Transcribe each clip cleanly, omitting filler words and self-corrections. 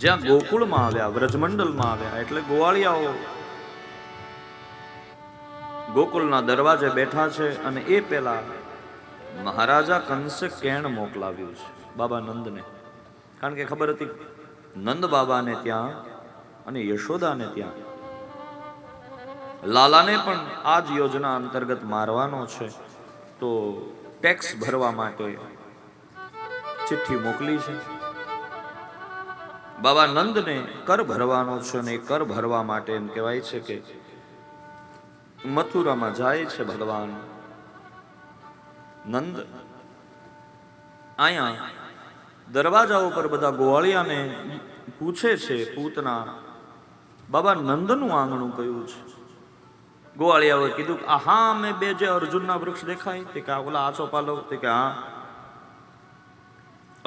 જ્યાં ગોકુળમાં આવ્યા, વ્રજમંડલમાં આવ્યા એટલે ગોવાળિયાઓ ગોકુળના દરવાજે બેઠા છે અને એ પેલા મહારાજા કંસે કેણ મોકલાવ્યું છે બાબા નંદને, કારણ કે ખબર હતી નંદ બાબાને ત્યાં અને યશોદાને ત્યાં લાલાને પણ આ જ યોજના અંતર્ગત મારવાનો છે, તો ટેક્સ ભરવા માટે ચિઠ્ઠી મોકલી છે. બાબા નંદને કર ભરવાનો છે અને એ કર ભરવા માટે એમ કહેવાય છે કે મથુરામાં જાય છે ભગવાન નંદ. અહીંયા દરવાજા ઉપર બધા ગોવાળિયાને પૂછે છે પૂતના, બાબા નંદનું આંગણું કયું છે? ગોવાળિયાઓએ કીધું કે હા મેં બે જે અર્જુનના વૃક્ષ દેખાય તે કે ઓલા આચો પાલો, તે કે હા.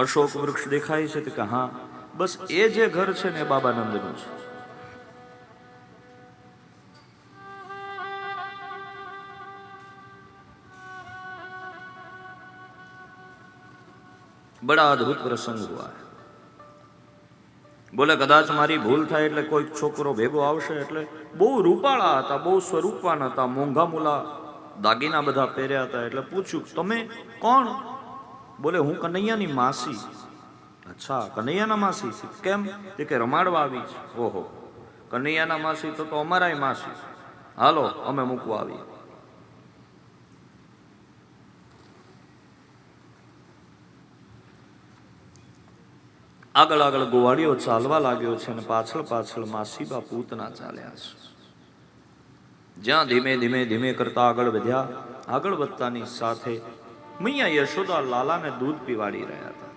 અશોક વૃક્ષ દેખાય છે તે કે હા. બસ એ જે ઘર છે ને એ બાબા નંદનું છે. બડા અદભુત પ્રસંગ હુઆ. બોલે કદાચ મારી ભૂલ થાય એટલે કોઈ છોકરો ભેગો આવશે, એટલે બહુ રૂપાળા હતા, બહુ સ્વરૂપવાન હતા, મોંઘા મોલા દાગીના બધા પહેર્યા હતા. એટલે પૂછ્યું તમે કોણ? બોલે હું કનૈયાની માસી. અચ્છા, કનૈયાના માસી? કેમ? તે કે રમાડવા આવી છે. ઓહો, કનૈયાના માસી તો અમારાય માસી, હાલો અમે મૂકવા આવી. આગળ આગળ ગોવાળીઓ ચાલવા લાગ્યો છે અને પાછળ પાછળ માસીબા પૂતના ચાલ્યા છે. જ્યાં ધીમે ધીમે ધીમે કરતા આગળ વધ્યા, આગળ વધતાની સાથે મૈયા યશોદા લાલાને દૂધ પીવાડી રહ્યા હતા.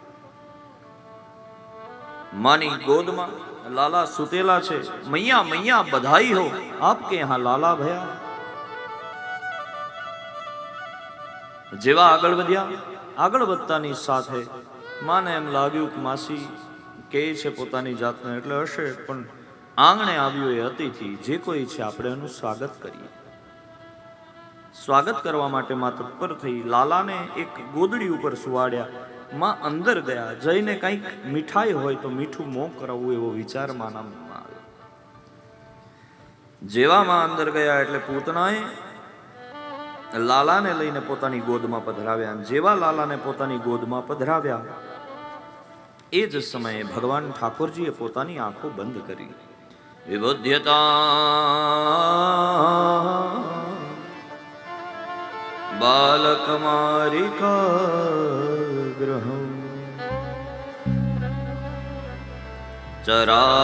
માની ગોદમાં લાલા સુતેલા છે. મૈયા મૈયા બધાઈ હો, આપકે યહાં લાલા ભયા. જેવા આગળ વધ્યા, આગળ વધતાની સાથે માને એમ લાગ્યું કે માસી કે છે પોતાની જાતને એટલે હશે, પણ આંગણે આવ્યું એ અતિથિ જે કોઈ છે આપણે એનું સ્વાગત કરીએ. સ્વાગત કરવા માટે માં તત્પર થઈ લાલાને એક ગોદડી ઉપર સુવાડ્યા. માં અંદર ગયા, જઈને કંઈક મીઠાઈ હોય તો મીઠું મોં કરાવવું એવો વિચાર માના મનમાં આવ્યો. જેવા માં અંદર ગયા એટલે પૂતનાએ લાલાને લઈને પોતાની ગોદમાં પધરાવ્યા. જેવા લાલાને પોતાની ગોદમાં પધરાવ્યા એ જ સમયે ભગવાન ઠાકોરજીએ પોતાની આંખો બંધ કરી. વિબુધ્યતા બાલકમારિકાગ્રહં ચરાચરાત્મા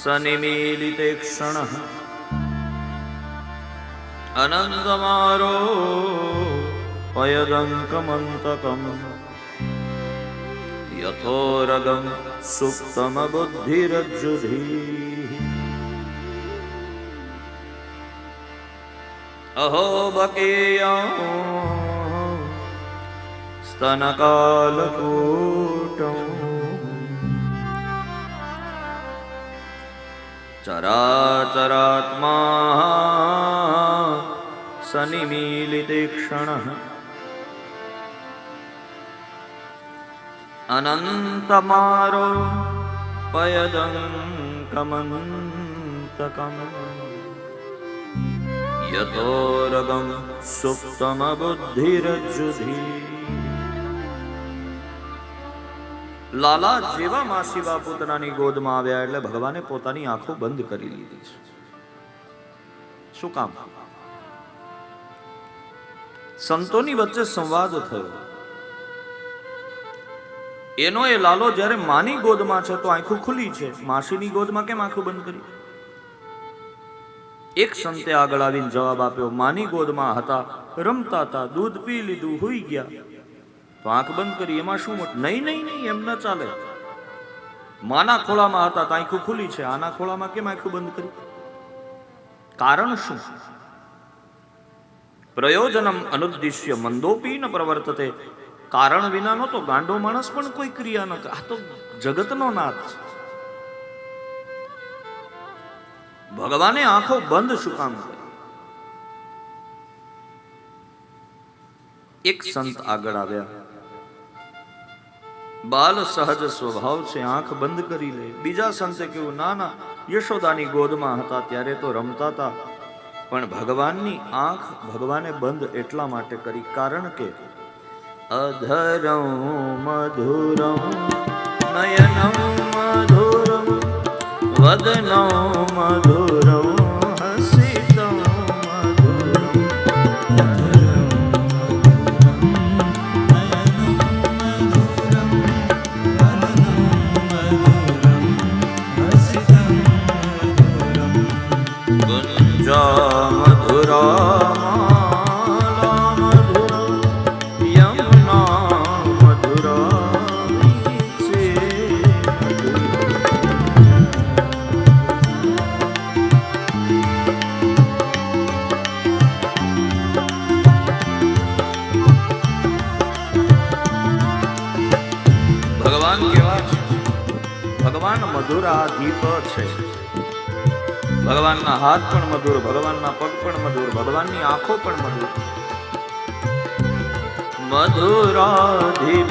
સનિમીલિતે ક્ષણઃ અનંતમારો પયદંકમંતકમ યથોરગમ સુપ્તમ બુદ્ધિરજ્જુધી અહો બકેયં સ્તનકાલકૂટં ચરાચરાત્મા સનિમીલિતે ક્ષણઃ અનંતમારો પયદંકમંતકમ યથોરગમ સુપ્તમ બુદ્ધિરજ્જુધી. લાલા જેવા માસીબા પૂતનાની ગોદમાં આવ્યા એટલે ભગવાને પોતાની આંખો બંધ કરી લીધી છે. શું કામ? સંતોની વચ્ચે સંવાદ થયો. એનો એ લાલો જ્યારે માની ગોદમાં છે તો આંખો ખુલી છે, માસીની ગોદમાં કેમ આંખો બંધ કરી? એક સંતે આગળ આવીને જવાબ આપ્યો, માની ગોદમાં હતા, રમતા હતા, દૂધ પી લીધું, હોઈ ગયા તો આંખ બંધ કરી, એમાં શું મોટું? નહીં નહીં નહીં, એમ ન ચાલે. માના ખોળામાં હતા તો આંખો ખુલી છે, આના ખોળામાં કેમ આંખો બંધ કરી? કારણ શું? પ્રયોજનમ અનુદ્દિશ્ય મંદોપી ન પ્રવર્તતે. કારણ વિના નો તો ગાંડો માણસ પણ કોઈ ક્રિયા ન કરે. આ તો જગતનો નાથ છે. ભગવાને આંખો બંધ શું કામ કરી? એક સંત આગળ આવ્યા, બાલ સહજ સ્વભાવ છે, આંખ બંધ કરી લે. બીજા સંતે કેવું, ના ના, યશોદાની ગોદમાં હતા ત્યારે તો રમતા હતા, પણ ભગવાનની આંખ ભગવાને બંધ એટલા માટે કરી, કારણ કે અધરમ મધુરમ નયનમ મધુરમ વદનમ મધુરમ હસિતમ મધુરમ. ગુંજા મધુરા માલા મધુરા યમુના મધુરા વીચે ભગવાન કેવા છે? ભગવાન મધુરાધીપ છે. ભગવાનના હાથ પણ મધુર, ભગવાનના પગ પણ મધુર, ભગવાનની આંખો પણ મધુર. મધુરાધિપ